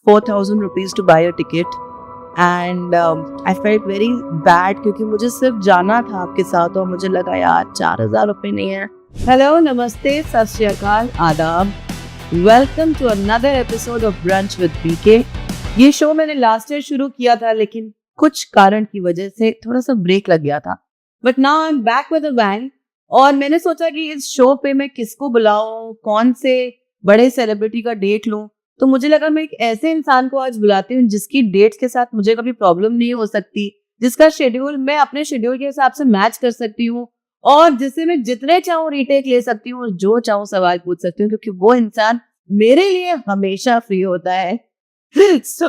4,000 rupees to buy a ticket and I felt very bad क्योंकि मुझे सिर्फ जाना था आपके साथ और मुझे लगा यार 4,000 रुपये नहीं है। हेलो, नमस्ते, सत श्री अकाल, आदाब। Welcome to another episode of brunch with BK. ये शो मैंने लास्ट ईयर शुरू किया था लेकिन कुछ कारण की वजह से थोड़ा सा ब्रेक लग गया था, but now I am back with a bang. और मैंने सोचा कि इस शो पे मैं किसको बुलाऊं, कौन से बड़े सेलिब्रिटी का डेट लूं। तो मुझे लगा मैं एक ऐसे इंसान को आज बुलाती हूँ जिसकी डेट्स के साथ मुझे कभी प्रॉब्लम नहीं हो सकती, जिसका शेड्यूल मैं अपने शेड्यूल के हिसाब से मैच कर सकती हूँ और जिससे मैं जितने चाहूँ रीटेक ले सकती हूँ, जो चाहूँ सवाल पूछ सकती हूँ, क्योंकि वो इंसान मेरे लिए हमेशा फ्री होता है। So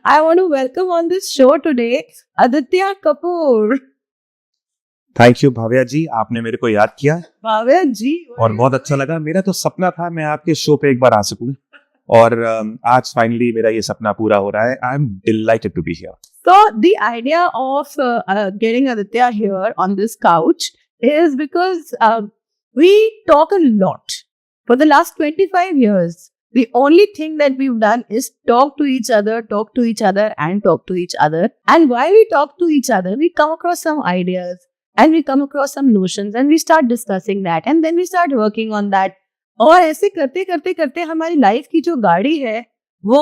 I want to welcome on this show today Aditya Kapoor. Thank you Bhavya ji, आपने मेरे को याद किया भाव्या जी, और बहुत अच्छा लगा। मेरा तो सपना था मैं आपके शो पे एक बार आ सकूं और आज फाइनली मेरा ये सपना पूरा हो रहा है। I am delighted to be here. So the idea of getting Aditya here on this couch is because we talk a lot. For the last 25 years, the only thing that we've done is talk to each other and talk to each other. And while we talk to each other, we come across some ideas and we come across some notions and we start discussing that and then we start working on that. और ऐसे करते करते करते हमारी life की जो गाड़ी है वो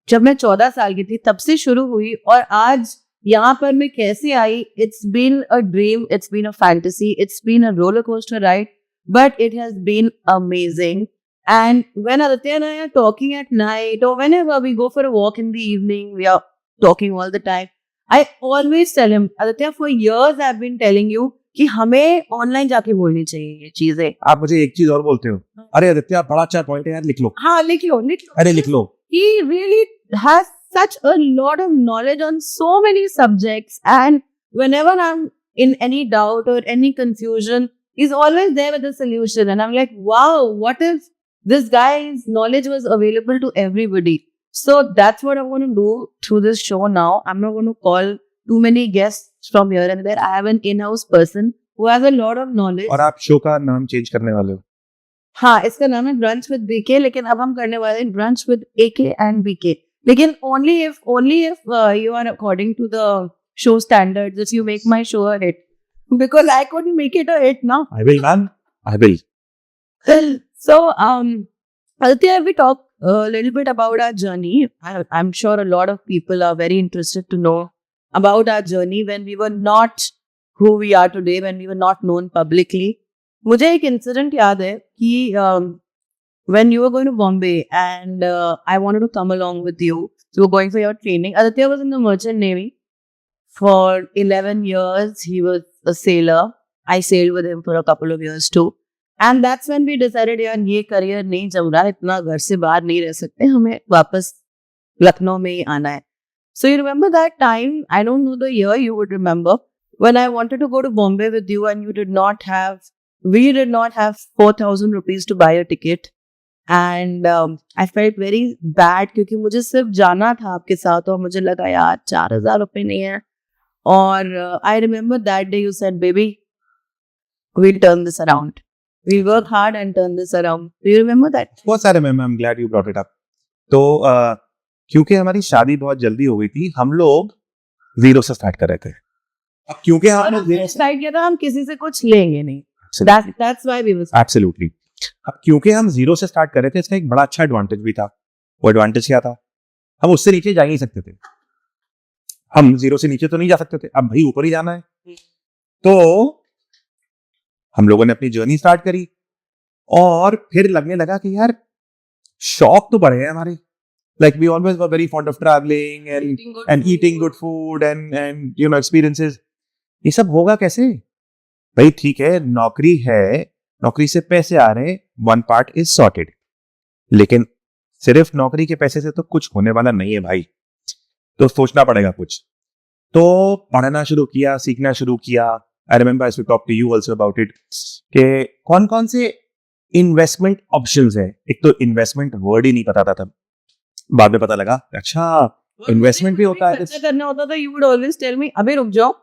जब मैं 14 साल की थी तब से शुरू हुई और आज यहाँ पर मैं कैसे आई। It's been a dream, it's been a fantasy, it's been a roller coaster ride, but it has been amazing. And when Aditya and I are talking at night or whenever we go for a walk in the evening, we are talking all the time. I always tell him, Aditya, for years I've been telling you कि हमें online जाके बोलनी चाहिए ये चीजें। आप मुझे एक चीज और बोलते हो, अरे आदित्य बड़ा अच्छा पॉइंट है यार, लिख लो। हाँ, लिख लो। अरे लिख लो। He really has such a lot of knowledge on so many subjects, and whenever I'm in any doubt or any confusion, he's always there with a solution. And I'm like, wow, what if this guy's knowledge was available to everybody? So that's what I'm going to do through this show now. I'm not going to call too many guests from here and there. I have an in-house person who has a lot of knowledge. और आप show का नाम change करने वाले हो? हाँ, इसका नाम है ब्रंच विद बीके, लेकिन अब हम करने वाले हैं brunch with AK and BK, लेकिन only if you are according to the show standards, if you make my show a hit, because I couldn't make it a hit now. I will, man. I will. So Aditya, we talk a little bit about our journey. I'm sure a lot of people are very interested to know about our journey when we were not who we are today, when we were not known publicly. मुझे एक incident याद है कि when you were going to Bombay and I wanted to come along with you, so you were going for your training. Aditya was in the Merchant Navy for 11 years. He was a sailor. I sailed with him for a couple of years too. And that's when we decided यार ये career नहीं जम रहा, इतना घर से बाहर नहीं रह सकते, हमें वापस लखनऊ में ही आना है. So you remember that time, I don't know the year, you would remember, when I wanted to go to Bombay with you and we did not have 4,000 rupees to buy a ticket. And I felt very bad क्योंकि मुझे सिर्फ जाना था आपके साथ और मुझे लगा यार 4,000 रुपये नहीं है. और I remember that day you said, baby, we'll turn this around. We'll work hard and turn this around. Do you remember that? Of course I remember. I'm glad you brought it up. तो क्योंकि हमारी शादी बहुत जल्दी हो गई थी, हम लोग जीरो से स्टार्ट कर रहे थे. अब क्योंकि हमने जीरो से स्टार्ट किया था, हम किसी से कुछ लेंगे नहीं. That's why we were. Absolutely. अब क्योंकि हम जीरो से स्टार्ट कर रहे थे, इसका एक बड़ा अच्छा एडवांटेज भी था. वो एडवांटेज क्या था? हम उससे नीचे जा ही नहीं सकते थे. हम जीरो से नीचे तो नहीं जा सकते थे, अब भाई ऊपर ही जाना है. तो हम लोगों ने अपनी जर्नी स्टार्ट करी और फिर लगने लगा कि यार शौक तो बढ़े हैं हमारे. Like we always were very fond of traveling and eating good food and you know experiences. ये सब होगा कैसे? भाई ठीक है, नौकरी है, नौकरी से पैसे आ रहे हैं, वन पार्ट इज सॉर्टेड, लेकिन सिर्फ नौकरी के पैसे से तो कुछ होने वाला नहीं है भाई. तो सोचना पड़ेगा कुछ. तो पढ़ना शुरू किया, सीखना शुरू किया. I remember I talk to you also about it कि कौन कौन से इन्वेस्टमेंट ऑप्शंस है. एक तो इन्वेस्टमेंट वर्ड ही नहीं पता था तब, बाद में पता लगा अच्छा इन्वेस्टमेंट भी होता है. करना होता था. You would always tell me, अभी रुक जाओ,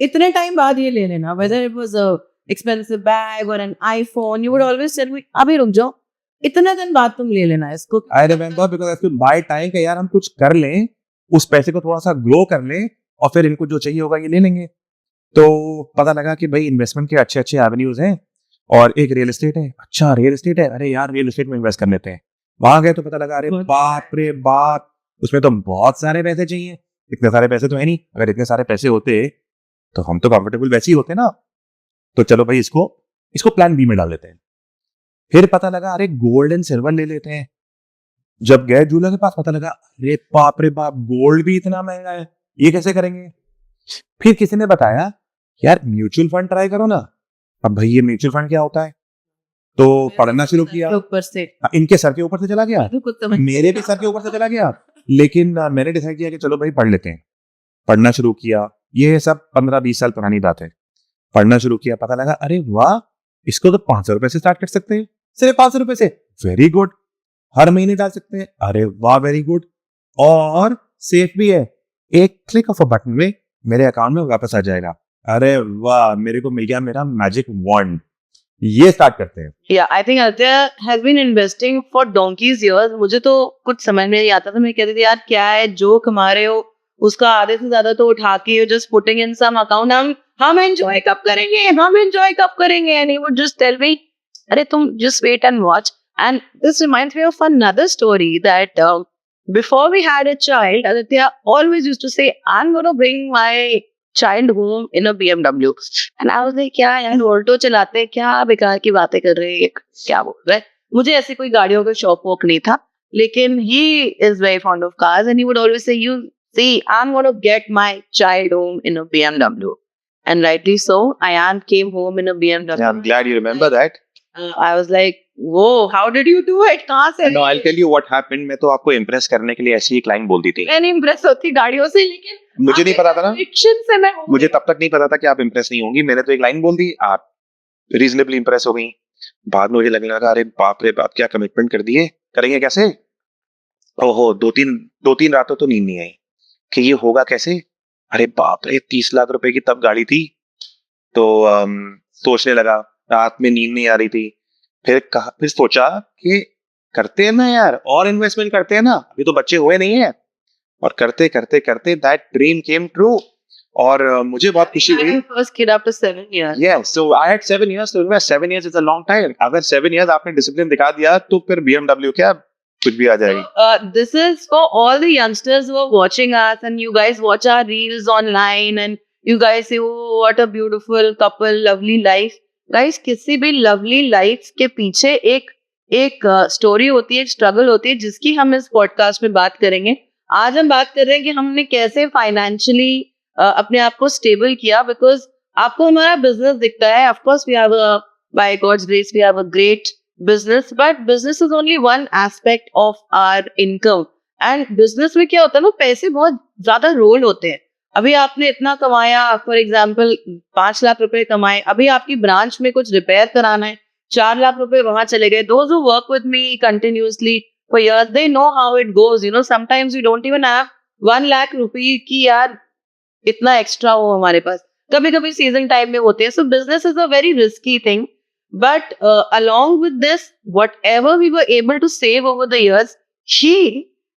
इतने टाइम बाद ये ले लेना, whether it was a expensive bag or an iPhone, you would always tell me, अभी रुक जाओ, इतना दिन बाद तुम ले लेना इसको। I remember because I could by time कि यार हम कुछ कर लें, उस पैसे को थोड़ा सा ग्रो कर लें और फिर इनको जो चाहिए होगा ये ले लेंगे। तो पता लगा कि भाई इन्वेस्टमेंट के अच्छे अच्छे एवेन्यूज हैं और एक रियल एस्टेट है। अच्छा रियल एस्टेट है, अरे यार रियल एस्टेट में इन्वेस्ट कर लेते हैं। वहां गए तो पता लगा अरे बाप रे बाप, उसमें तो बहुत सारे पैसे चाहिए। इतने सारे पैसे तो है नहीं, अगर इतने सारे पैसे होते तो हम तो कंफर्टेबल वैसे ही होते ना। तो चलो भाई इसको प्लान बी में डाल लेते हैं। फिर पता लगा अरे गोल्ड एंड सिल्वर ले लेते हैं। जब गए जूलर के पास पता लगा अरे बाप रे बाप, गोल्ड भी इतना महंगा है, ये कैसे करेंगे। फिर किसी ने बताया यार म्यूचुअल फंड ट्राई करो ना। अब भाई ये म्यूचुअल फंड क्या होता है, तो पढ़ना शुरू किया। ऊपर से इनके सर के ऊपर से चला गया, तो कुछ समझ मेरे भी सर के ऊपर से चला गया। लेकिन मैंने डिसाइड किया कि चलो भाई पढ़ लेते हैं। पढ़ना शुरू किया, ये सब 15-20 साल पुरानी बात है। पढ़ना शुरू किया, पता लगा अरे वाह, इसको तो 500 रुपए से स्टार्ट कर सकते हैं, सिर्फ 500 रुपए से। वेरी गुड, हर महीने डाल सकते हैं, अरे वाह वेरी गुड, और सेफ भी है, एक क्लिक ऑफ अ बटन में मेरे अकाउंट में वापस आ जाएगा। अरे वाह, मेरे को मिल गया मेरा मैजिक वॉन्ड। ये स्टार्ट करते हैं। Yeah, I think Aditya has been investing for donkey's years. मुझे तो कुछ समझ में नहीं आता था। मैं कहती थी यार क्या है जो कमा रहे हो उसका आधे से ज्यादा तो उठा के just putting in some account, हम enjoy कब करेंगे, हम enjoy कब करेंगे, and he would just tell me अरे तुम just wait and watch. And this reminds me of another story that before we had a child, Aditya always used to say I'm going to bring my child home in a BMW. And I was like क्या यार Alto चलाते हैं, क्या बेकार की बातें कर रहे हैं, क्या बोल रहे हैं। मुझे ऐसी कोई गाड़ियों का शौक वोक नहीं था, लेकिन he is very fond of cars and he would always say you see I'm going to get my child home in a BMW. And rightly so, Ayan came home in a BMW. Yeah, I'm glad you remember that. I was like, whoa, how did you do it? कहाँ से? No, I'll tell you what happened. मैं तो आपको impress करने के लिए ऐसी एक लाइन बोल दी थी। मैं नहीं इम्प्रेस होती गाड़ियों से, लेकिन मुझे नहीं पता था ना, Fiction से मैं हूँ। मुझे तब तक नहीं पता था कि आप इम्प्रेस नहीं होंगी। मैंने तो एक लाइन बोल दी, आप रीजनेबली इम्प्रेस हो गई। बाद में मुझे लगने लगा अरे बाप रे बाप, क्या कमिटमेंट कर दिए, करेंगे कैसे। ओहो, दो तीन रातों तो नींद नहीं आई कि ये होगा कैसे। अरे बाप रे, 30 लाख रुपए की तब गाड़ी थी। तो सोचने लगा, रात में नींद नहीं आ रही थी। फिर सोचा कि करते हैं ना यार, और इन्वेस्टमेंट करते हैं ना, अभी तो बच्चे हुए नहीं है। और करते करते करते दैट ड्रीम केम ट्रू। और मुझे बहुत खुशी हुई। First kid after 7 years. Yeah, so I had 7 years to invest. 7 years is a long time. अगर 7 years आपने डिसिप्लिन दिखा दिया तो फिर BMW क्या कुछ भी आ जाएगी। This is for all the youngsters who are watching us and you guys watch our reels online and you guys say, oh, what a beautiful couple, lovely life. Guys, किसी भी lovely life के पीछे एक story होती है, एक struggle होती है, जिसकी हम इस पॉडकास्ट में बात करेंगे। आज हम बात कर रहे हैं कि हमने कैसे फाइनेंशियली अपने आप को स्टेबल किया, बिकॉज आपको हमारा बिजनेस दिखता है। Of course we have by God's grace we have a great business, but business is only one aspect of our income. And business में क्या होता है ना, पैसे बहुत ज्यादा रोल होते हैं। अभी आपने इतना कमाया, फॉर एग्जाम्पल 5 लाख रुपए कमाए, अभी आपकी ब्रांच में कुछ रिपेयर कराना है, 4 लाख रुपए वहां चले गए। Those who work with me continuously for years, they know how it goes. You know, sometimes we don't even have 1 lakh रुपए की यार इतना एक्स्ट्रा हो हमारे पास, कभी कभी सीजन टाइम में होते हैं। So business is a very risky thing. But along with this, whatever we were able to save over the years, she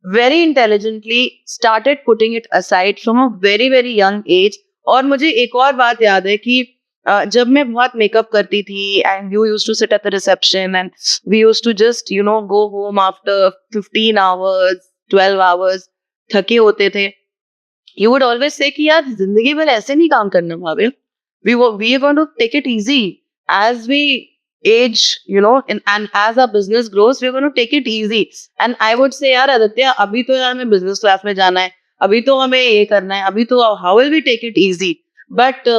very intelligently started putting it aside from a very very young age. और मुझे एक और बात याद है कि जब मैं बहुत मेकअप करती थी and you used to sit at the reception and we used to just go home after 15 hours 12 hours थके होते थे, you would always say कि यार जिंदगी भर ऐसे नहीं काम करना भाभी, we are going to take it easy. As we age, and as our business grows, we're going to take it easy. And I would say, यार आदित्य, अभी तो यार हमें business class में जाना है, अभी तो हमें ये करना है, अभी तो how will we take it easy? But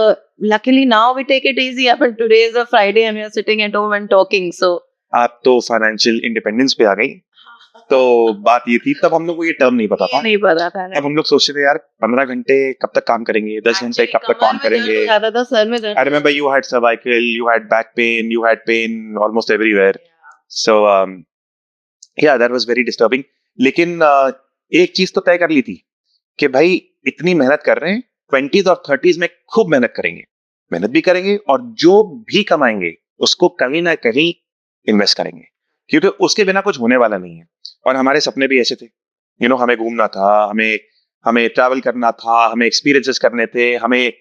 luckily now we take it easy. But today is a Friday and we are sitting at home and talking. So आप तो फाइनेंशियल इंडिपेंडेंस पे आ गई। तो बात ये थी, तब हम लोग को ये टर्म नहीं पता था। नहीं पता था। अब हम लोग सोचते थे यार 15 घंटे कब तक काम करेंगे, 10 घंटे कब तक काम करेंगे। I remember you had cervical, you had back pain, you had pain almost everywhere. So yeah, that was very disturbing. लेकिन एक चीज तो तय कर ली थी कि भाई इतनी मेहनत कर रहे हैं, 20s और 30s में खूब मेहनत करेंगे, मेहनत भी करेंगे और जो भी कमाएंगे उसको कहीं ना कहीं इन्वेस्ट करेंगे। क्योंकि उसके बिना कुछ होने वाला नहीं है। और हमारे सपने भी ऐसे थे, हमें घूमना था, हमें ट्रैवल करना था, हमें एक्सपीरियंसेस करने थे, हमें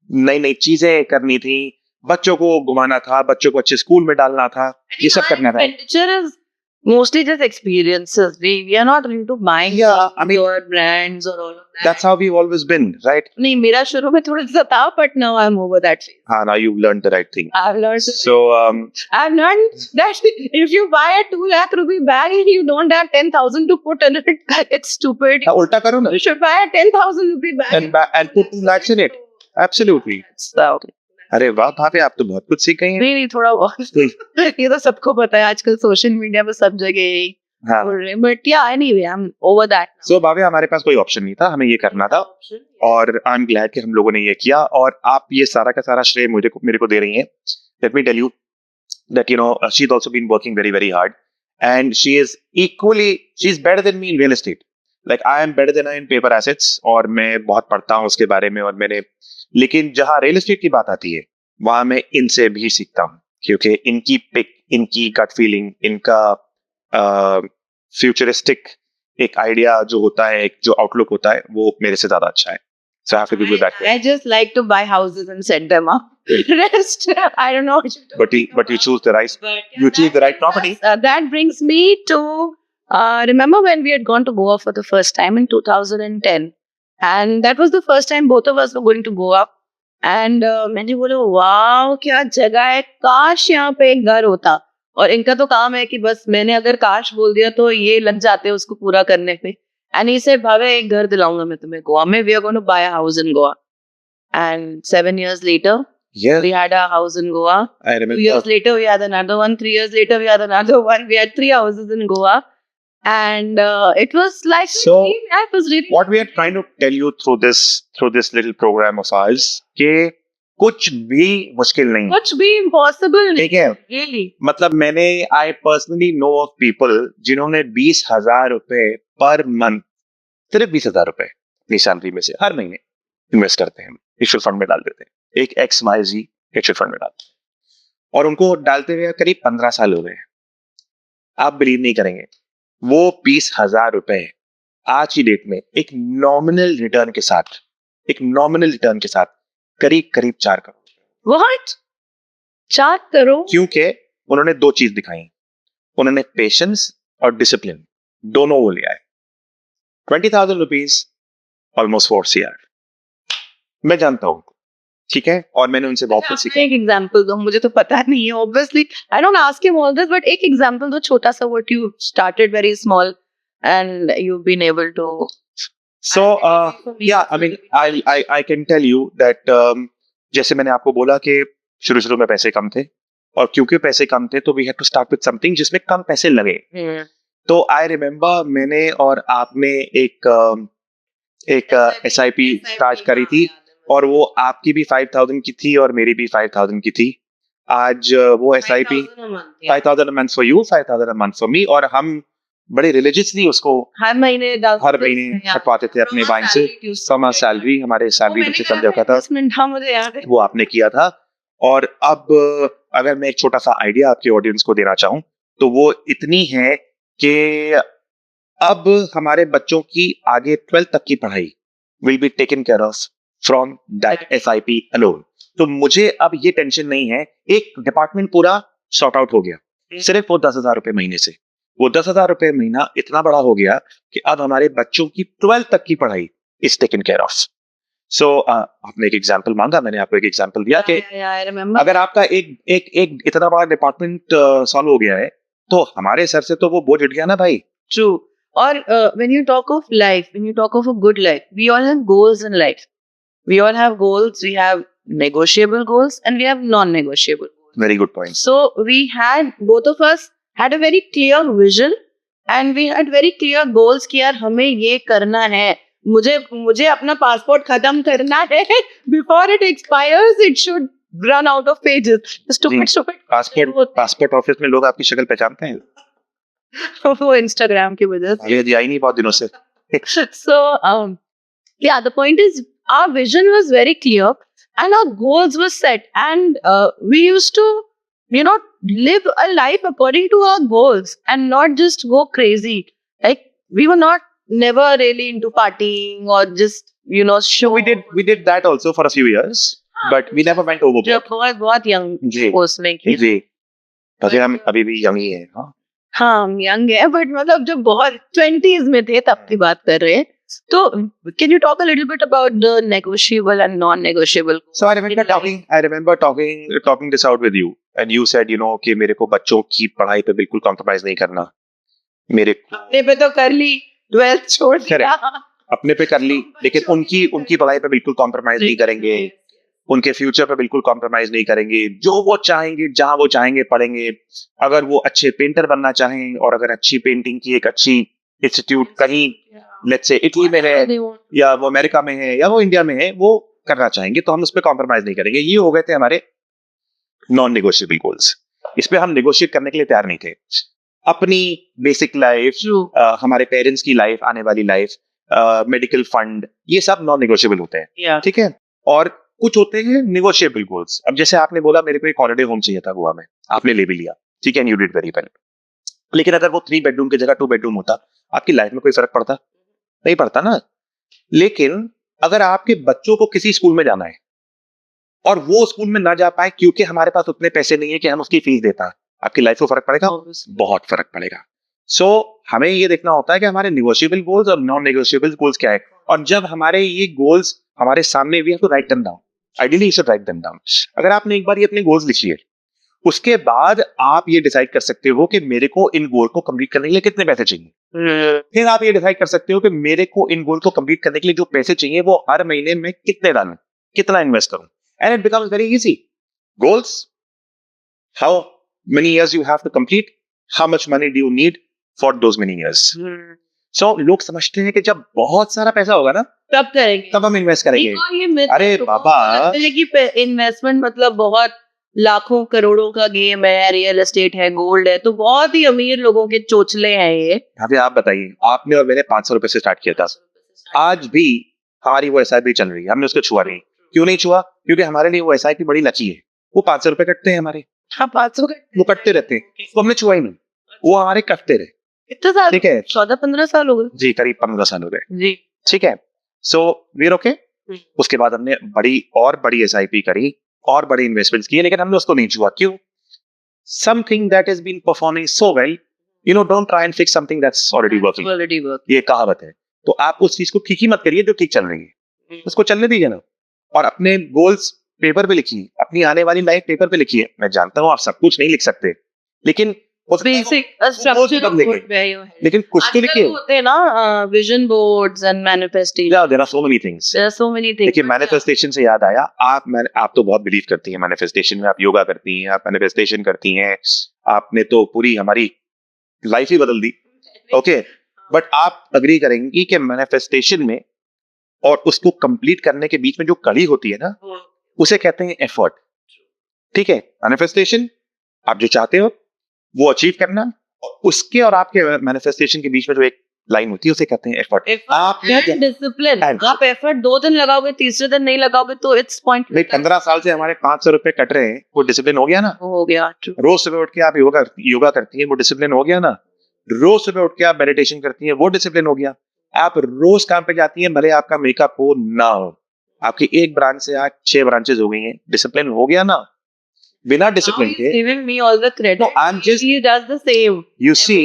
नई नई चीजें करनी थी, बच्चों को घुमाना था, बच्चों को अच्छे स्कूल में डालना था, ये सब करना था। Expenditure is mostly just experiences. We are not into buying your brands or all of that. That's how we've always been, right? नहीं, मेरा शुरू में थोड़ा सा था, but now I'm over that phase. Now you've learned the right thing. I've learned. So I've learned that if you buy a 2 lakh rupee bag and you don't have 10,000 to put in it, it's stupid. उल्टा करो ना, You should buy a 10,000 rupee bag and put 2 lakhs in it. Absolutely. So, अरे वाह भाभी, आप तो बहुत कुछ सीख गई हैं। नहीं थोड़ा बहुत ये तो सबको पता है, आजकल सोशल मीडिया पे सब जगह यही बोल रहे हैं, but yeah anyway I am over that. So भाभी, हमारे पास कोई ऑप्शन नहीं था, हमें ये करना था, और आई एम ग्लैड कि हम लोगों ने ये किया, और आप ये सारा का सारा श्रेय मेरे को दे रही हैं। Let me tell you that she has also been working very very hard, and she is better than me in real estate, like I am better than I in paper assets, और मैं बहुत पढ़ता हूँ उसके बारे में, और लेकिन जहां रियल एस्टेट की बात आती है वहां मैं इनसे भी सीखता हूँ, क्योंकि इनकी पिक, इनकी गट फीलिंग, इनका फ्यूचरिस्टिक एक आइडिया जो होता है, एक जो आउटलुक होता है, वो मेरे से ज्यादा अच्छा है। So I have to give you that. I just like to buy houses and set them up. Rest, I don't know. But you choose the right. You choose the right property. That brings me to remember when we had gone to Goa for the first time in 2010, and that was the first time both of us were going to Goa. And मैंने बोला वाह क्या जगह है, काश यहाँ पे एक घर होता। और इनका तो काम है कि बस मैंने अगर काश बोल दिया तो ये लग जाते हैं उसको पूरा करने पे। And he said, भावे एक घर दिलाऊंगा मैं तुम्हें गोवा में, we are going to buy a house in Goa. And 7 years later, we had a house in Goa. I remember. 2 years later, we had another one. 3 years later, we had another one. We had 3 houses in Goa. And it was like, it was really what we are trying to tell you through this little program of ours, कि कुछ भी मुश्किल नहीं, कुछ भी impossible नहीं, ठीक है? Really. मतलब I personally know of people जिन्होंने 20,000 रुपए पर मंथ, सिर्फ 20,000 रुपए अपनी सैलरी में से हर महीने इन्वेस्ट करते हैं, म्यूचुअल फंड में डाल देते हैं, एक XYZ म्यूचुअल फंड में डालते हैं, और उनको डालते हुए करीब 15 साल हो गए। आप बिलीव नहीं करेंगे, वो 20,000 रुपए आज की डेट में एक नॉमिनल रिटर्न के साथ करीब 4 करोड़। What? 4 करोड़? क्योंकि उन्होंने 2 चीज दिखाई, उन्होंने पेशेंस और डिसिप्लिन दोनों वो लिया है। 20,000 रुपीज ऑलमोस्ट 4 CR, मैं जानता हूं, ठीक है, और मैंने उनसे बहुत कुछ सीखा। एक एग्जांपल दो, मुझे तो पता नहीं है obviously, I don't ask him all this, but एक एग्जांपल दो छोटा सा, what you started very small and you been able to. So yeah, I mean I can tell you that जैसे मैंने आपको बोला कि शुरू में पैसे कम थे, और क्योंकि पैसे कम थे तो we had to start with something जिसमें कम पैसे लगे। तो I remember मैंने और आपने एक SIP स्टार्ट करी थी, और वो आपकी भी 5,000 की थी और मेरी भी 5,000 की थी। आज वो SIP 5,000 a month for you, 5,000 a month for me, और हम बड़े रिलीजियसली उसको हर महीने कटवाते थे अपने बैंक से, फ्रॉम सैलरी, हमारे सैलरी में से कम जाता था, वो आपने किया था। और अब अगर मैं एक छोटा सा आइडिया आपके ऑडियंस को देना चाहूँ तो वो इतनी है कि अब हमारे बच्चों की आगे 12th तक की पढ़ाई will be taken care of from that SIP alone. तो मुझे अब ये टेंशन नहीं है, एक डिपार्टमेंट पूरा सॉर्ट आउट हो गया सिर्फ वो 10,000 रुपए महीने से। वो 10,000 रुपए महीना इतना बड़ा हो गया कि अब हमारे बच्चों की 12th तक की पढ़ाई इज टेकन केयर ऑफ। सो आपने एक एग्जांपल मांगा, मैंने आपको एक एग्जांपल दिया कि अगर आपका एक इतना बड़ा डिपार्टमेंट सॉल्व हो गया है तो हमारे सर से तो वो बोझ उठ गया ना भाई। ट्रू। और when you talk of life, when you talk of a good life, we all have goals in life. We all have goals. We have negotiable goals and we have non-negotiable goals. Very good point. So both of us had a very clear vision and we had very clear goals कि यार हमें ये करना है, मुझे अपना passport खत्म करना है, before it expires it should run out of pages. Stupid. Passport office में लोग आपकी शक्ल पहचानते हैं वो इंस्टाग्राम की वजह से, ये आई नहीं बहुत दिनों से। So yeah, the point is our vision was very clear and our goals were set, and we used to live a life according to our goals and not just go crazy. Like we were not never really into partying or just show. we did that also for a few years, but we never went overboard. जब बहुत young जी उसमें किया. जी वैसे हम अभी भी young ही हैं. हाँ हाँ हम यंग है बट मतलब जब बहुत 20s में थे तब की बात कर रहे हैं. तो can you talk a little bit about the negotiable and non-negotiable? So I remember talking this out with you, and you said, कि मेरे को बच्चों की पढ़ाई पे बिल्कुल कॉम्प्रोमाइज नहीं करना. मेरे अपने पे तो कर ली, 12th छोड़ दिया. अपने पे कर ली, लेकिन उनकी पढ़ाई पे बिल्कुल कॉम्प्रोमाइज नहीं करेंगे. उनके फ्यूचर पे बिल्कुल कॉम्प्रोमाइज नहीं करेंगे. जो वो चाहेंगे, जहां वो चाहेंगे पढ़ेंगे. अगर वो अच्छे पेंटर बनना चाहें और अगर अच्छी पेंटिंग की एक अच्छी इंस्टीट्यूट कहीं लेट्स से इटली में है या वो अमेरिका में है या वो इंडिया में है, वो करना चाहेंगे, तो हम उस पर कॉम्प्रोमाइज नहीं करेंगे. ये हो गए थे हमारे नॉन नेगोशिएबल गोल्स. इस पे हम नेगोशिएट करने के लिए तैयार नहीं थे. अपनी बेसिक लाइफ, हमारे पेरेंट्स की लाइफ, आने वाली लाइफ, मेडिकल फंड, ये सब नॉन नेगोशिएबल होते हैं. ठीक है. और कुछ होते हैं नेगोशिएबल गोल्स. अब जैसे आपने बोला मेरे को एक हॉलिडे होम चाहिए था गोवा में, आपने ले भी लिया. ठीक है, यू डिड वेरी वेल. लेकिन अगर वो 3 बेडरूम की जगह 2 बेडरूम होता, आपकी लाइफ में कोई फर्क पड़ता? नहीं पड़ता ना. लेकिन अगर आपके बच्चों को किसी स्कूल में जाना है और वो स्कूल में ना जा पाए क्योंकि हमारे पास उतने पैसे नहीं है कि हम उसकी फीस देता, आपकी लाइफ को फर्क पड़ेगा? बहुत फर्क पड़ेगा. सो हमें ये देखना होता है कि हमारे नेगोशिएबल गोल्स और नॉन नेगोशिएबल गोल्स क्या है. और जब हमारे ये गोल्स हमारे सामने, we have to write them down. Ideally you should write them down. अगर आपने एक बार ये अपने गोल्स लिखिए, उसके बाद आप ये डिसाइड कर सकते हो कि मेरे को इन गोल को कंप्लीट करने के लिए कितने पैसे चाहिए. फिर आप ये डिसाइड कर सकते हो कि मेरे को इन गोल को कंप्लीट करने के लिए जो पैसे चाहिए वो हर महीने में कितने डालूं, कितना इन्वेस्ट करूं. And it becomes very easy. Goals, how many years you have to complete, how much money do you need for those many years. So लोग समझते हैं कि जब बहुत सारा पैसा होगा ना तब करेंगे, तब हम इन्वेस्ट करेंगे. अरे बाबा, इन्वेस्टमेंट मतलब बहुत लाखों करोड़ों का गेम है, रियल एस्टेट है, गोल्ड है, तो बहुत ही अमीर लोगों के चोचले हैं ये. अभी आप बताइए, आपने और मैंने 500 रुपए से स्टार्ट किया था. आज भी हमारी वो एसआईपी चल रही है, हमने उसको छुआ नहीं. क्यों नहीं छुआ? क्योंकि हमारे लिए वो एसआईपी बड़ी लकी है. वो 500 रुपए कटते हैं हमारे. हाँ 500 वो कटते रहते हैं, तो हमने छुआ ही नहीं. वो हमारे कटते रहे. कितने साल? ठीक है, 14-15 साल हो गए जी, करीब 15 साल हो गए जी. ठीक है. So we are okay. उसके बाद हमने बड़ी एसआईपी करी और बड़ी इन्वेस्टमेंट्स किए, लेकिन हमने उसको नहीं छुआ. क्यों? Something that has been performing so well, don't try and fix something that's already working. ये कहावत है. तो आप उस चीज को ठीक ही मत करिए जो ठीक चल रही है, उसको चलने दीजिए ना. और अपने गोल्स पेपर पे लिखिए, अपनी आने वाली लाइफ पेपर पे लिखिए. मैं जानता हूं आप सब कुछ नहीं लिख सकते, लेकिन बेसिक लेकिन कुछ तो लिखिए. होते हैं ना vision boards and manifestation. There are so many things. देखिए, मैनिफेस्टेशन से याद आया, आप तो बहुत बिलीव करती हैं मैनिफेस्टेशन में. आप योगा करती हैं, आप मैनिफेस्टेशन करती हैं. आपने तो पूरी हमारी लाइफ ही बदल दी. ओके, बट आप अग्री करेंगी कि मैनिफेस्टेशन में और उसको कंप्लीट करने के बीच में जो कड़ी होती है ना, उसे कहते हैं एफर्ट. ठीक है, मैनिफेस्टेशन, आप जो चाहते हो वो अचीव करना, और उसके और आपके मैनिफेस्टेशन के बीच में जो एक लाइन होती है उसे कहते हैं एफर्ट. आप डिसिप्लिन. आप एफर्ट 2 दिन लगाओगे, तीसरे दिन नहीं लगाओगे तो इट्स पॉइंट. 15 साल से हमारे 500 रुपए कट रहे हैं, वो डिसिप्लिन हो गया ना. हो गया. रोज सुबह उठ के आप योगा करती हैं, वो डिसिप्लिन हो गया ना. रोज सुबह उठ के आप मेडिटेशन करती हैं, वो डिसिप्लिन हो गया. आप रोज काम पे जाती हैं, भले आपका मेकअप हो ना हो, आपकी एक ब्रांच से आज 6 ब्रांचेस हो गई हैं, डिसिप्लिन हो गया ना. बिना डिसिप्लिन के, giving me all the credit. No, I'm just, he does the same. You see,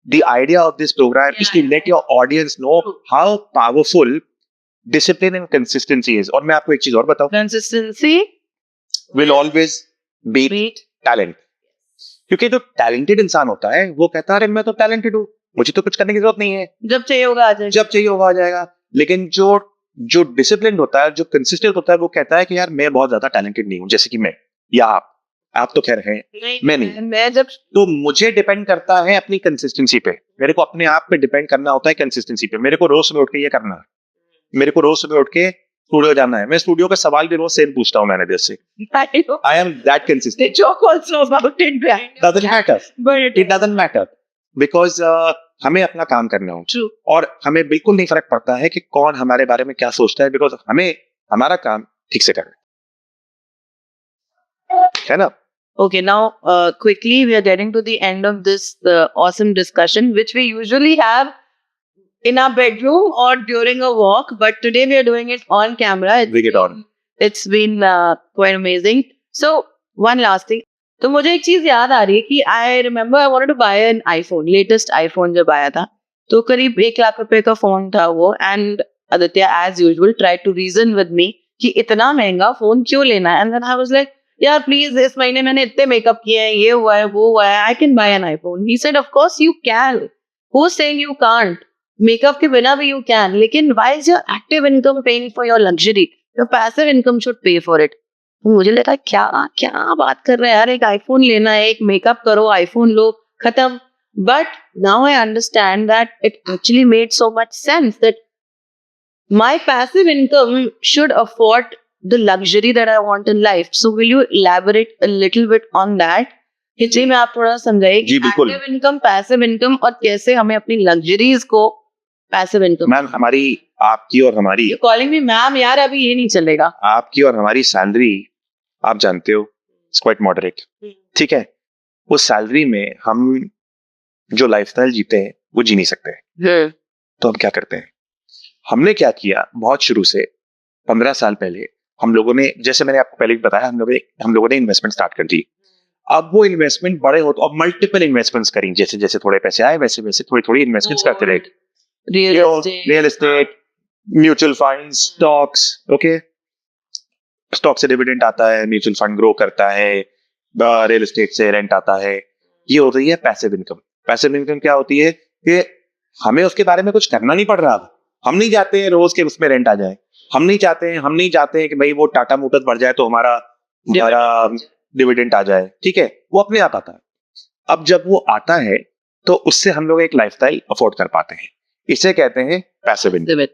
the idea of this program is to let your audience know how powerful discipline and consistency is. और मैं आपको एक चीज और बताऊं, consistency will always beat talent. क्योंकि जो talented इंसान होता है वो कहता है मैं तो टैलेंटेड हूँ, मुझे तो कुछ करने की जरूरत नहीं है, जब चाहिए होगा आ जाएगा, जब चाहिए होगा आ जाएगा. लेकिन जो डिसिप्लिन होता है, जो कंसिस्टेंट होता है, वो कहता है कि यार मैं बहुत ज्यादा टैलेंटेड नहीं हूँ, जैसे कि मैं या आप तो खैर हैं, मैं नहीं. मैं जब तो मुझे डिपेंड करता है अपनी कंसिस्टेंसी पे. मेरे को अपने आप पे डिपेंड करना होता है कंसिस्टेंसी पे. मेरे को रोज सुबह उठ के ये करना है, मेरे को रोज सुबह उठ के स्टूडियो जाना है. मैं स्टूडियो का सवाल भी रोज सेम पूछता हूँ मैनेजर से. I am that consistent. They joke also about it behind. Doesn't matter. But It doesn't matter because हमें अपना काम करना हो. True. और हमें बिल्कुल नहीं फर्क पड़ता है कि कौन हमारे बारे में क्या सोचता है, बिकॉज हमें हमारा काम ठीक से करना है ना. Okay, now quickly we are getting to the end of this awesome discussion, which we usually have in our bedroom or during a walk, but today we are doing it on camera. Bring it on. It's been quite amazing. So one last thing. तो मुझे एक चीज याद आ रही है कि I remember I wanted to buy an iPhone, latest iPhone जब आया था तो करीब 1 लाख रुपए का फोन था वो. And Aditya as usual try to reason with me कि इतना महंगा फोन क्यों लेना है. And then I was like यार प्लीज, इस महीने मैंने इतने मेकअप किए हैं, ये हुआ है वो हुआ है, I can buy an iPhone. He said of course you can. Who is saying you can't? Makeup के बिना भी यू कैन. लेकिन why is your active income paying for your luxury? Your passive income should pay for it. मुझे लगा क्या क्या बात कर रहे हैं यार, एक आईफोन लेना है, एक मेकअप करो, आईफोन लो, खत्म. But now I understand that it actually made so much sense that my passive income should afford the luxury that I want in life. So will you elaborate a little bit on that? हिजी में आप थोड़ा समझाइए कि active income, passive income और कैसे हमें अपनी luxuries को पैसिव इनकम. मैम, हमारी, आपकी और हमारी, कॉलिंग मी मैम यार, अभी ये नहीं चलेगा. आपकी और हमारी सैलरी आप जानते हो इट्स क्वाइट मॉडरेट. ठीक है, उस सैलरी में हम जो लाइफस्टाइल जीते हैं वो जी नहीं सकते. तो हम क्या करते हैं? हमने क्या किया, बहुत शुरू से 15 साल पहले हम लोगों ने, जैसे मैंने आपको पहले भी बताया, हम लोगों ने इन्वेस्टमेंट स्टार्ट कर दी. अब वो इन्वेस्टमेंट बड़े हो तो अब मल्टीपल इन्वेस्टमेंट्स करी. जैसे जैसे थोड़े पैसे आए वैसे वैसे थोड़ी थोड़ी इन्वेस्टमेंट्स करते रहे. Real estate, mutual fund, stocks. Okay, stock से डिविडेंड आता है, म्यूचुअल फंड ग्रो करता है, रियल एस्टेट से रेंट आता है. ये हो रही है पैसिव इनकम. पैसिव इनकम क्या होती है कि हमें उसके बारे में कुछ करना नहीं पड़ रहा. हम नहीं चाहते हैं रोज के उसमें रेंट आ जाए. हम नहीं चाहते हैं कि भाई वो टाटा मोटर्स बढ़ जाए तो हमारा डिविडेंड आ जाए. ठीक है, वो अपने आप आता है. अब जब वो आता है तो उससे हम लोग एक लाइफस्टाइल अफोर्ड कर पाते हैं. इसे कहते हैं पैसिव इनकम.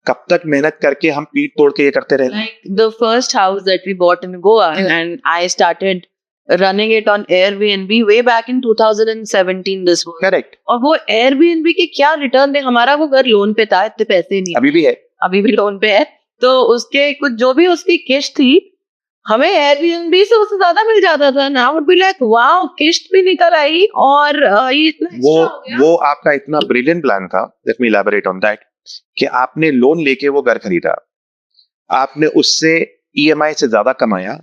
कब तक मेहनत करके हम पीठ तोड़ के ये करते रहे. Like the first house that we bought in Goa, and I started running it on Airbnb way back in 2017. This was correct. और वो Airbnb के क्या रिटर्न थे. हमारा वो घर लोन पे था, इतने पैसे नहीं, अभी भी है, अभी भी लोन पे है. तो उसके कुछ जो भी उसकी किश्त थी, हमें Airbnb से उससे ज्यादा मिल जाता था. ना वुड बी लाइक वाओ, किश्त भी निकल आई और ये इतना वो अच्छा हो गया. वो आपका इतना ब्रिलियंट प्लान था. Let me elaborate on that कि आपने लोन लेके वो घर खरीदा, आपने उससे ईएमआई से ज्यादा कमाया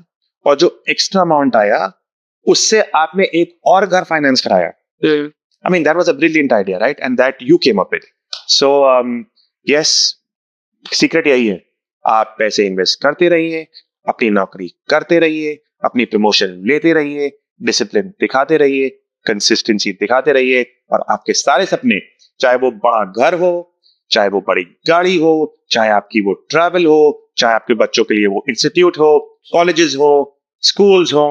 और जो एक्स्ट्रा अमाउंट आया उससे आपने एक और घर फाइनेंस कराया. I mean, that was a brilliant idea, right? And that you came up with. So, yes, secret यही है. आप पैसे इन्वेस्ट करते रहिए, अपनी नौकरी करते रहिए, अपनी प्रमोशन लेते रहिए, डिसिप्लिन दिखाते रहिए, कंसिस्टेंसी दिखाते रहिए, और आपके सारे सपने, चाहे वो बड़ा घर हो, चाहे वो बड़ी गाड़ी हो, चाहे आपकी वो ट्रैवल हो, चाहे आपके बच्चों के लिए वो इंस्टीट्यूट हो, कॉलेजेस हो, स्कूल्स हो,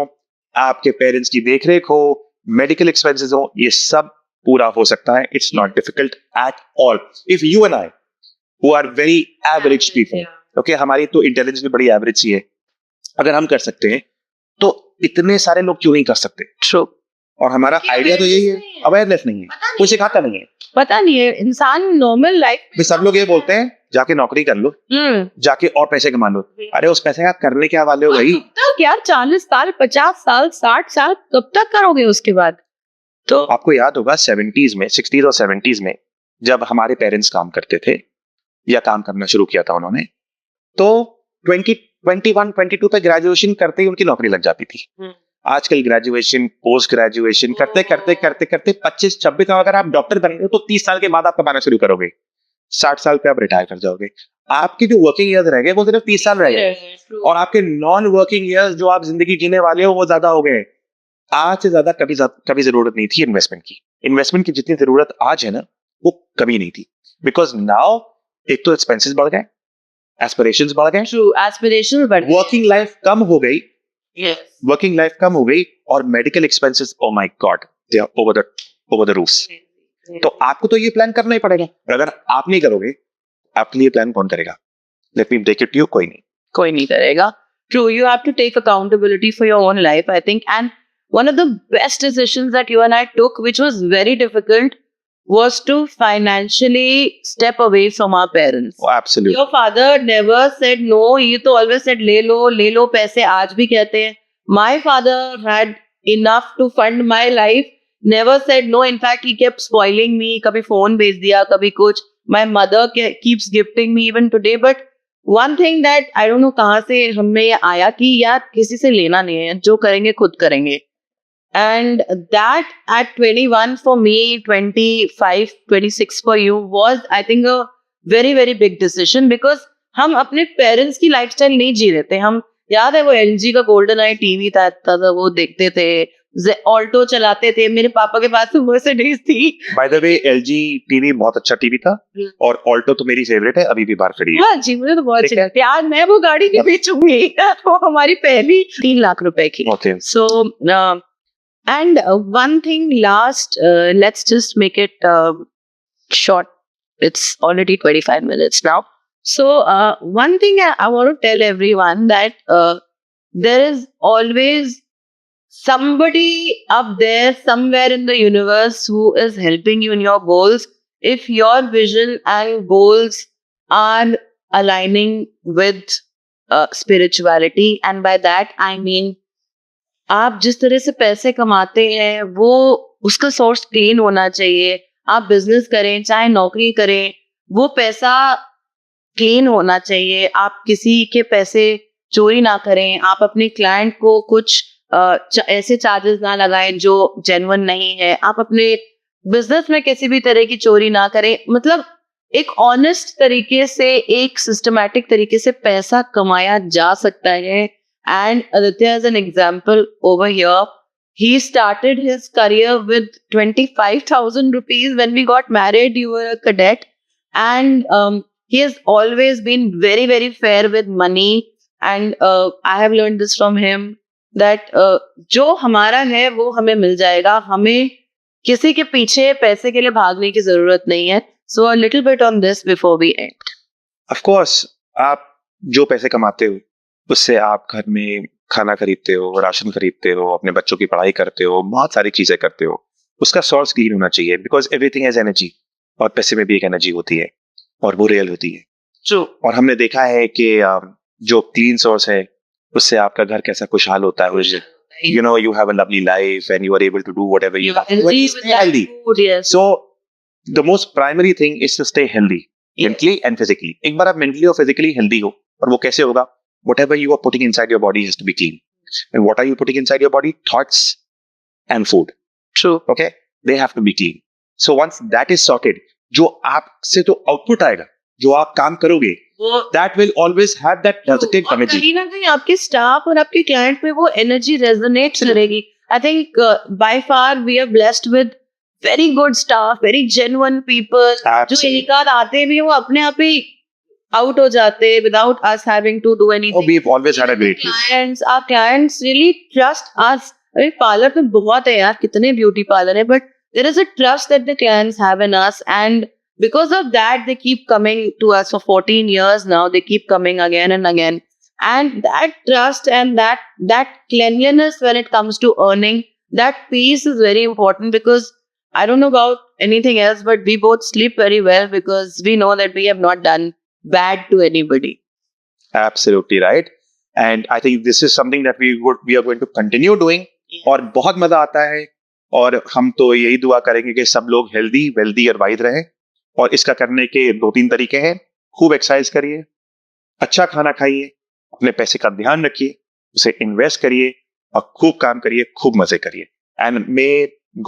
आपके पेरेंट्स की देखरेख हो, मेडिकल एक्सपेंसेस हो, ये सब पूरा हो सकता है. It's not difficult at all. If you and I who are very average people, okay, हमारी तो इंटेलिजेंस भी बड़ी एवरेज सी है, अगर हम कर सकते हैं तो इतने सारे लोग क्यों नहीं कर सकते. True. और हमारा आइडिया तो यही है, अवेयरनेस नहीं है, कोई सिखाता नहीं है. पता नहीं है, इंसान नॉर्मल लाइफ सब लोग ये बोलते हैं जाके नौकरी कर लो, जाके और पैसे कमा लो. अरे उस पैसे का करने क्या वाले हो भाई? तक यार 40 साल, 50 साल, 60 साल कब तक करोगे उसके बाद? तो आपको याद होगा 70s में, 60s और 70s में जब हमारे पेरेंट्स काम करते थे या काम करना शुरू किया था उन्होंने, तो 21, 22 पे ग्रेजुएशन करते ही उनकी नौकरी लग जाती थी. आजकल ग्रेजुएशन, पोस्ट ग्रेजुएशन करते करते करते करते 25-26 में अगर आप डॉक्टर बन गए तो 30 साल के बाद आप कमाना शुरू करोगे. 60 साल पे आप रिटायर कर जाओगे. आपके जो वर्किंग ईयर्स रह गए वो सिर्फ 30 साल रह गए, और आपके नॉन वर्किंग ईयर्स जो आप जिंदगी जीने वाले हो वो ज्यादा हो गए. आज से ज्यादा कभी जरूरत नहीं थी इन्वेस्टमेंट की. इन्वेस्टमेंट की जितनी जरूरत आज है ना, वो कभी नहीं थी. बिकॉज नाउ एक तो एक्सपेंसेस बढ़ गए, एस्पिरेशंस बढ़ गए, ट्रू, एस्पिरेशंस बढ़ गए, वर्किंग लाइफ कम हो गई. यस, वर्किंग लाइफ कम हो गई, और medical expenses, oh my God, they are over the roof. तो आपको तो ये प्लान करना ही पड़ेगा. और अगर आप नहीं करोगे, आपके लिए प्लान कौन करेगा? Let me break it to you, कोई नहीं करेगा. True, you have to take accountability for your own life, I think. And one of the best decisions that you and I took, which was very difficult, was to financially step away from our parents. Oh, absolutely. Your father never said no. He तो always said ले लो पैसे, आज भी कहते हैं. My father had enough to fund my life. Never said no. In fact, he kept spoiling me. कभी phone भेज दिया, कभी कुछ. My mother keeps gifting me even today. But one thing that I don't know कहाँ से हमें ये आया कि यार किसी से लेना नहीं है, जो करेंगे खुद करेंगे. And that at 21 for me, 25, 26 for you was, I think, a very, very big decision because हम अपने पेरेंट्स की लाइफस्टाइल नहीं जी रहे थे. हम याद है वो LG का गोल्डन आई टीवी था, वो देखते थे, ऑल्टो चलाते थे. मेरे पापा के पास तो मर्सिडीज थी. By the way LG TV बहुत अच्छा टीवी था और ऑल्टो तो मेरी फेवरेट है, अभी भी बाहर खड़ी है. हाँ जी, मुझे तो बहुत अच्छी लगती है. आज मैं वो गाड़ी नहीं बेचूंगी. वो हमारी पहली 3 लाख रुपए की. Okay. So and one thing last, let's just make it short. It's already 25 minutes now. So one thing I want to tell everyone that there is always somebody up there somewhere in the universe who is helping you in your goals. If your vision and goals are aligning with spirituality, and by that I mean आप जिस तरह से पैसे कमाते हैं वो उसका source clean होना चाहिए. आप बिजनेस करें चाहे नौकरी करें, वो पैसा क्लीन होना चाहिए. आप किसी के पैसे चोरी ना करें. आप अपने क्लाइंट को कुछ ऐसे चार्जेस ना लगाएं जो जेन्युइन नहीं है. आप अपने बिजनेस में किसी भी तरह की चोरी ना करें. मतलब एक ऑनेस्ट तरीके से, एक सिस्टमैटिक तरीके से पैसा कमाया जा सकता है. And Aditya is an example over here. He started his career with 25,000 rupees. When we got married, you were a cadet. And he has always been very, very fair with money. And I have learned this from him, that जो हमारा है वो हमें मिल जाएगा. हमें किसी के पीछे पैसे के लिए भागने की जरूरत नहीं है. So a little bit on this before we end. Of course, आप जो पैसे कमाते हो उससे आप घर में खाना खरीदते हो, राशन खरीदते हो, अपने बच्चों की पढ़ाई करते हो, बहुत सारी चीजें करते हो. उसका सोर्स क्लीन होना चाहिए बिकॉज एवरीथिंग हैज एनर्जी. और पैसे में भी एक एनर्जी होती है और वो रियल होती है. True. और हमने देखा है कि जो क्लीन सोर्स है उससे आपका घर कैसा खुशहाल होता है. You know, you have a lovely life and you are able to do whatever you want. Stay healthy. Food, yes. So the most primary thing is to stay healthy, mentally and physically. एक बार आप mentally और physically healthy हो, और वो कैसे होगा? Whatever you are putting inside your body has to be clean. And what are you putting inside your body? Thoughts and food. True. Okay? They have to be clean. So once that is sorted, जो आपसे तो output आएगा, जो आप काम करोगे, that will always have that positive energy. कहीं ना कहीं आपके स्टाफ और आपके क्लाइंट में वो एनर्जी रेजोनेट करेगी. I think by far we are blessed with very good staff, very genuine people. जो एक आध आते भी वो अपने आप ही out हो जाते without us having to do anything. Oh, we've always had a great team. Our clients really trust us. अरे पार्लर तो बहुत है यार, कितने ब्यूटी पार्लर है, but there is a trust that the clients have in us, and because of that they keep coming to us for 14 years now. They keep coming again and again, and that trust and that cleanliness when it comes to earning, that piece is very important. Because I don't know about anything else, but we both sleep very well because we know that we have not done bad to anybody. Absolutely right. And I think this is something that we are going to continue doing. और बहुत मजा आता है. और हम तो यही दुआ करेंगे कि सब लोग हेल्दी, वेल्दी और वाइड रहें. और इसका करने के 2-3 तरीके हैं. खूब एक्सरसाइज करिए, अच्छा खाना खाइए, अपने पैसे का ध्यान रखिए, उसे इन्वेस्ट करिए और खूब काम करिए, खूब मजे करिए. And may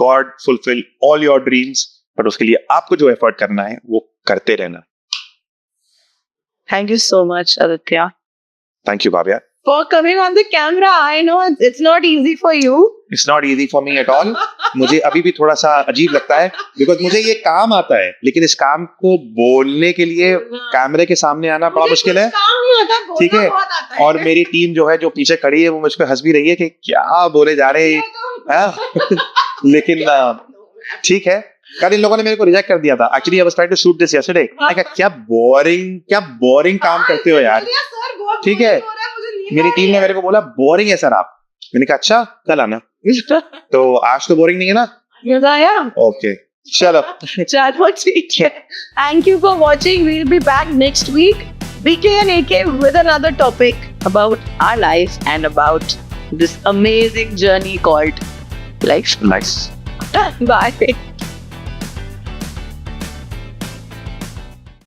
God fulfil all your dreams. पर उसके लिए आपको जो एफर्ट करना है वो करते रहना. Thank you so much, Aditya. Thank you, Bhavya. For coming on the camera. I know it's not easy for you. It's not easy for me at all. मुझे अभी भी थोड़ा सा अजीब लगता है because मुझे ये काम आता है, लेकिन इस काम को बोलने के लिए कैमरे के सामने आना बड़ा मुश्किल है. ठीक है. और मेरी टीम जो है, जो पीछे खड़ी है, वो मुझ पे हंस भी रही है कि क्या बोले जा रहे हैं. लेकिन ठीक है. कल इन लोगों ने मेरे को रिजेक्ट कर दिया था. Actually I was trying to shoot this yesterday. मैं कहा क्या बोरिंग काम करते हो यार. ठीक है. मेरी टीम ने मेरे को बोला बोरिंग है सर आप. मैंने कहा अच्छा, कल आना. तो आज तो बोरिंग नहीं है ना? Yes, I am. ओके, चलो ठीक है. Thank you for watching. We'll be back next week, BK and AK, with another topic about our life and about this amazing journey called Life Smarts. Bye.